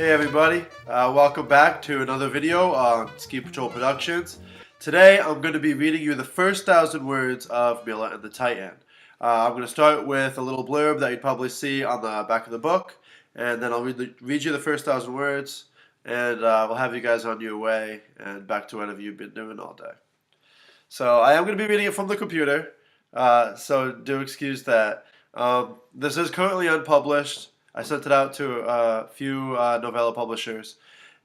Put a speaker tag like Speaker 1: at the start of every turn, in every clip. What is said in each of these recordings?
Speaker 1: Hey everybody, welcome back to another video on Ski Patrol Productions. Today I'm going to be reading you the first 1,000 words of Mila and the Titan. I'm going to start with a little blurb that you'd probably see on the back of the book, and then I'll read you the first 1,000 words, and we'll have you guys on your way and back to whatever you've been doing all day. So I am going to be reading it from the computer, so do excuse that. This is currently unpublished. I sent it out to a few novella publishers,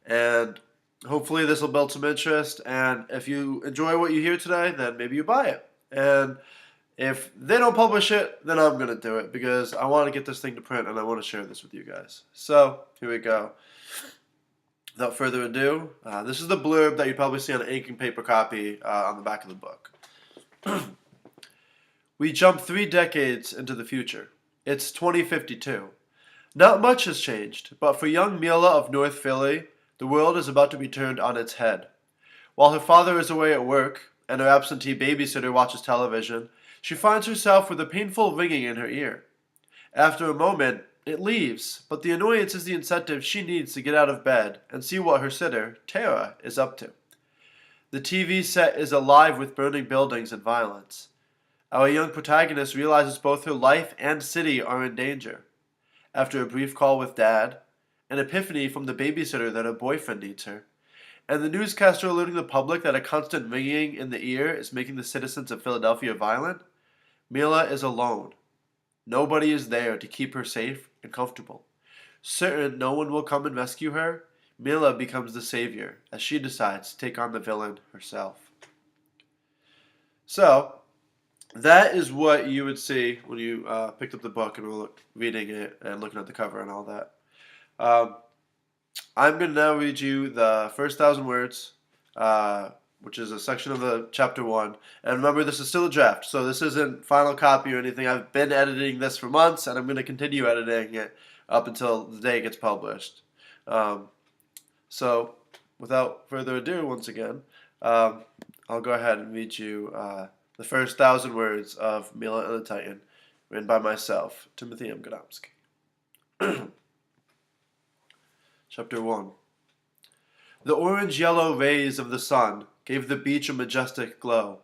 Speaker 1: and hopefully this will build some interest. And if you enjoy what you hear today, then maybe you buy it. And if they don't publish it, then I'm going to do it because I want to get this thing to print and I want to share this with you guys. So here we go. Without further ado, this is the blurb that you probably see on an ink and paper copy on the back of the book. We jump 3 decades into the future. It's 2052. Not much has changed, but for young Mila of North Philly, the world is about to be turned on its head. While her father is away at work, and her absentee babysitter watches television, she finds herself with a painful ringing in her ear. After a moment, it leaves, but the annoyance is the incentive she needs to get out of bed and see what her sitter, Tara, is up to. The TV set is alive with burning buildings and violence. Our young protagonist realizes both her life and city are in danger. After a brief call with Dad, an epiphany from the babysitter that her boyfriend needs her, and the newscaster alerting the public that a constant ringing in the ear is making the citizens of Philadelphia violent, Mila is alone. Nobody is there to keep her safe and comfortable. Certain no one will come and rescue her, Mila becomes the savior as she decides to take on the villain herself. So, that is what you would see when you picked up the book and were reading it and looking at the cover and all that. I'm going to now read you the first 1,000 words, which is a section of the chapter 1. And remember, this is still a draft, so this isn't final copy or anything. I've been editing this for months, and I'm going to continue editing it up until the day it gets published. So, without further ado, once again, I'll go ahead and read you the first 1,000 words of Mila and the Titan, written by myself, Timothy M. Gadomski. Chapter 1. The orange-yellow rays of the sun gave the beach a majestic glow.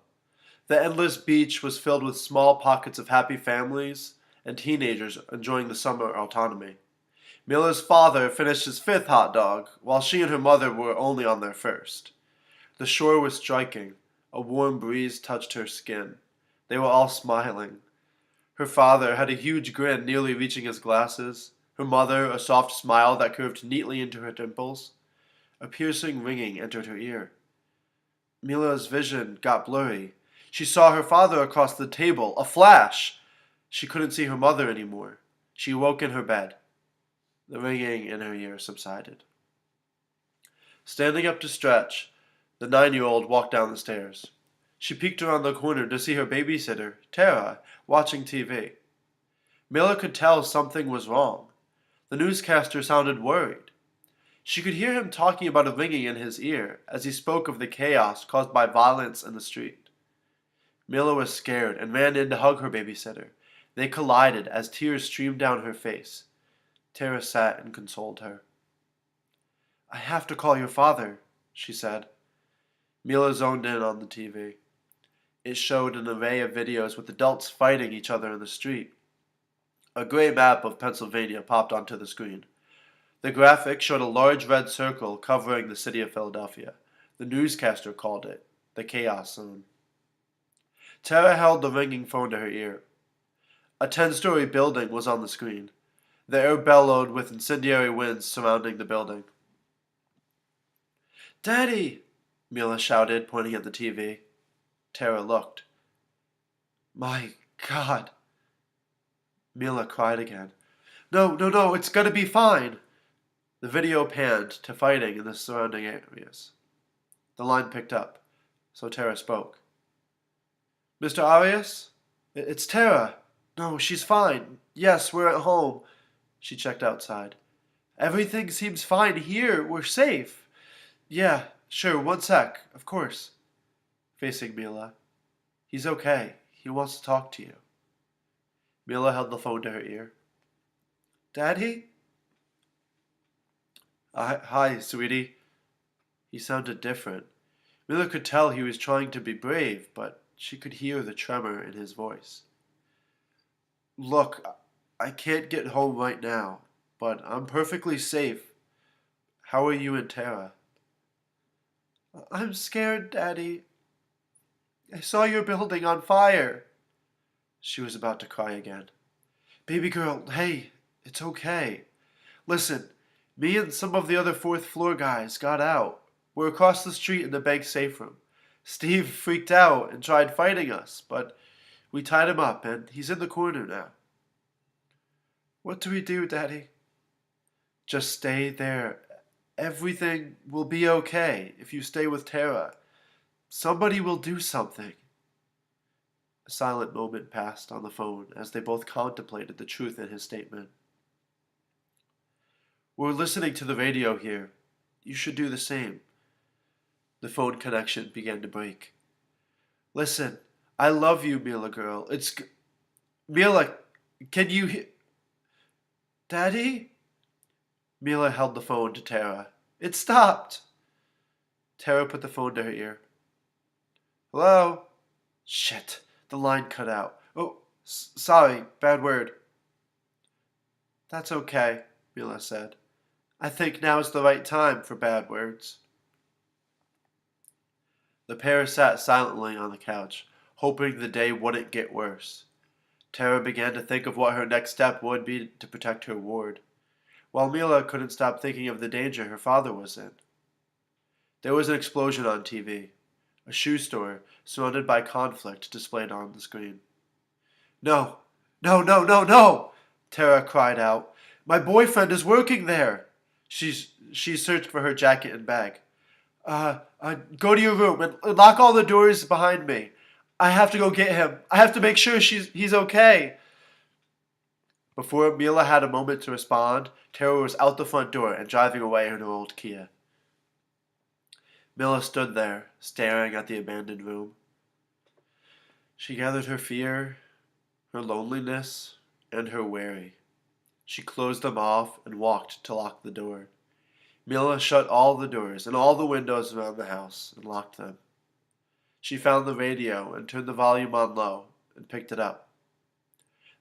Speaker 1: The endless beach was filled with small pockets of happy families and teenagers enjoying the summer autonomy. Mila's father finished his 5th hot dog, while she and her mother were only on their 1st. The shore was striking. A warm breeze touched her skin. They were all smiling. Her father had a huge grin nearly reaching his glasses. Her mother, a soft smile that curved neatly into her dimples. A piercing ringing entered her ear. Mila's vision got blurry. She saw her father across the table. A flash! She couldn't see her mother anymore. She woke in her bed. The ringing in her ear subsided. Standing up to stretch, the 9-year-old walked down the stairs. She peeked around the corner to see her babysitter, Tara, watching TV. Mila could tell something was wrong. The newscaster sounded worried. She could hear him talking about a ringing in his ear as he spoke of the chaos caused by violence in the street. Mila was scared and ran in to hug her babysitter. They collided as tears streamed down her face. Tara sat and consoled her. "I have to call your father," she said. Mila zoned in on the TV. It showed an array of videos with adults fighting each other in the street. A gray map of Pennsylvania popped onto the screen. The graphic showed a large red circle covering the city of Philadelphia. The newscaster called it the Chaos Zone. Tara held the ringing phone to her ear. A 10-story building was on the screen. The air bellowed with incendiary winds surrounding the building. "Daddy!" Mila shouted, pointing at the TV. Tara looked. "My God!" Mila cried again. No, it's gonna be fine." The video panned to fighting in the surrounding areas. The line picked up, so Tara spoke. "Mr. Arias? It's Tara. No, she's fine. Yes, we're at home." She checked outside. "Everything seems fine here. We're safe." "Yeah, sure, 1 sec, of course." Facing Mila. "He's okay. He wants to talk to you." Mila held the phone to her ear. "Daddy?" Hi, sweetie. He sounded different. Mila could tell he was trying to be brave, but she could hear the tremor in his voice. Look, I can't get home right now, but I'm perfectly safe. How are you and Tara? I'm scared, Daddy. I saw your building on fire. She was about to cry again. Baby girl, hey, it's okay. Listen, me and some of the other fourth floor guys got out. We're across the street in the bank safe room. Steve freaked out and tried fighting us, but we tied him up and he's in the corner now. What do we do, Daddy? Just stay there. Everything will be okay if you stay with Tara. Somebody will do something. A silent moment passed on the phone as they both contemplated the truth in his statement. We're listening to the radio here. You should do the same. The phone connection began to break. Listen, I love you, Mila girl. Mila, can you Daddy? Mila held the phone to Tara. It stopped. Tara put the phone to her ear. Hello? Shit, the line cut out. Oh, sorry, bad word. That's okay, Mila said. I think now is the right time for bad words. The pair sat silently on the couch, hoping the day wouldn't get worse. Tara began to think of what her next step would be to protect her ward, while Mila couldn't stop thinking of the danger her father was in. There was an explosion on TV. A shoe store, surrounded by conflict, displayed on the screen. No, no, no, no, no! Tara cried out. My boyfriend is working there! She searched for her jacket and bag. Go to your room and lock all the doors behind me. I have to go get him. I have to make sure he's okay. Before Mila had a moment to respond, Tara was out the front door and driving away in her old Kia. Mila stood there, staring at the abandoned room. She gathered her fear, her loneliness, and her worry. She closed them off and walked to lock the door. Mila shut all the doors and all the windows around the house and locked them. She found the radio and turned the volume on low and picked it up.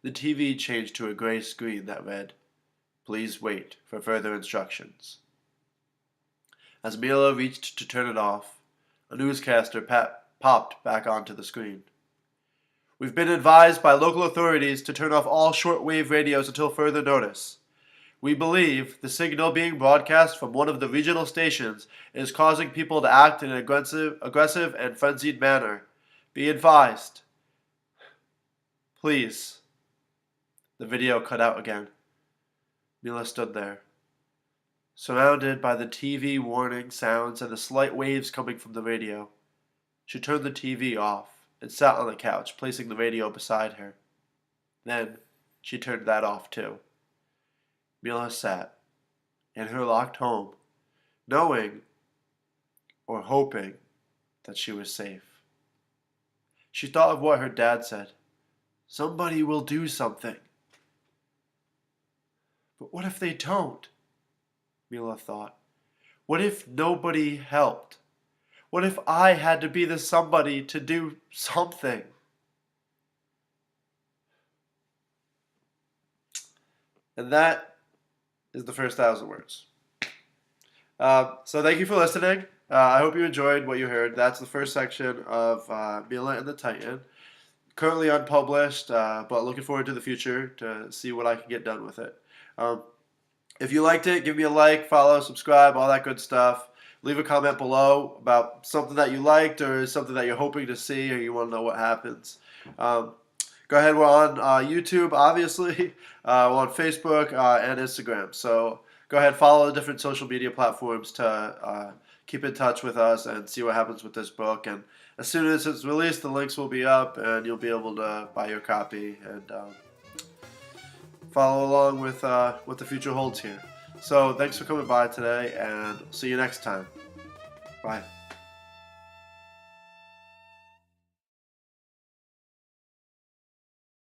Speaker 1: The TV changed to a gray screen that read, "Please wait for further instructions." As Mila reached to turn it off, a newscaster popped back onto the screen. We've been advised by local authorities to turn off all shortwave radios until further notice. We believe the signal being broadcast from one of the regional stations is causing people to act in an aggressive and frenzied manner. Be advised. Please. The video cut out again. Mila stood there, surrounded by the TV warning sounds and the slight waves coming from the radio. She turned the TV off and sat on the couch, placing the radio beside her. Then she turned that off too. Mila sat in her locked home, knowing or hoping that she was safe. She thought of what her dad said. Somebody will do something. But what if they don't? Mila thought. What if nobody helped? What if I had to be the somebody to do something? And that is the first 1,000 words. So thank you for listening. I hope you enjoyed what you heard. That's the first section of Mila and the Titan. Currently unpublished, but looking forward to the future to see what I can get done with it. If you liked it, give me a like, follow, subscribe, all that good stuff. Leave a comment below about something that you liked or something that you're hoping to see or you want to know what happens. Go ahead, we're on YouTube, obviously. We're on Facebook and Instagram. So go ahead, follow the different social media platforms to keep in touch with us and see what happens with this book. And as soon as it's released, the links will be up and you'll be able to buy your copy and follow along with what the future holds here. So thanks for coming by today and see you next time. Bye.